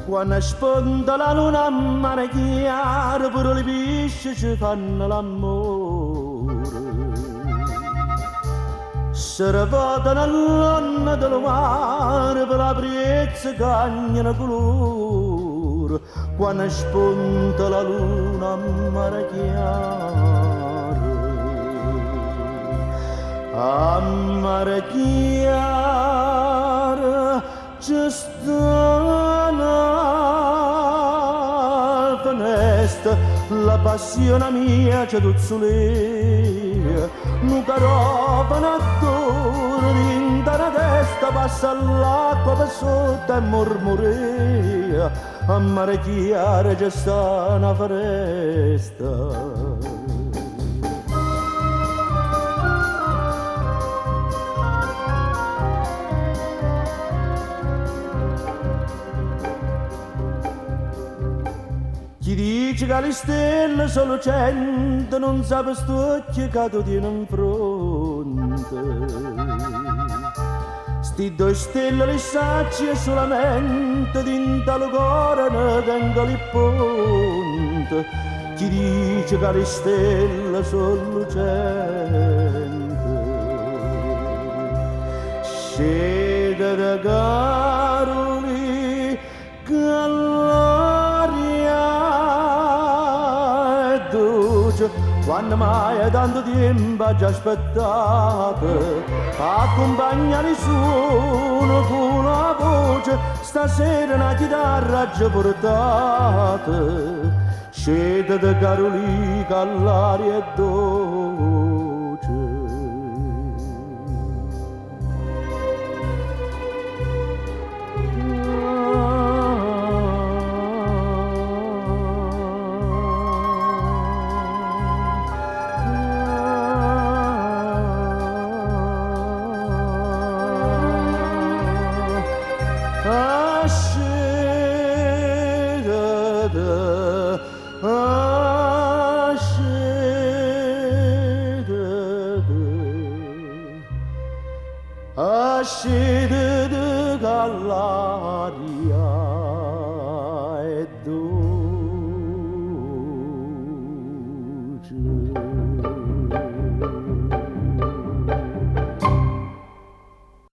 quando sponda la luna a mare chiara, pure le pesci ci fanno l'amore. Se ripetono all'anno del mare per la brezza cagnano colore, quando spunta la luna a mare chiaro. A mare chiaro ci sta una finestra, la passione mia c'è tuzzolea, un carofano attorno dinta la testa, passa l'acqua per sotto e mormorea, a mare chiaro c'è sta una foresta. Chi dice che le stelle sono cento non sa per stucchi che tu tieni in fronte. Sti due stelle le sacci e solamente dinta il cuore ne tengo il ponte. Chi dice che le stelle sono cento scende da Caroli quando mai è tanto tempo ha già aspettato, accompagna nessuno con la voce, stasera una chitarra già portata, scende da Carolica all'aria è dolce. Ascende dall'aria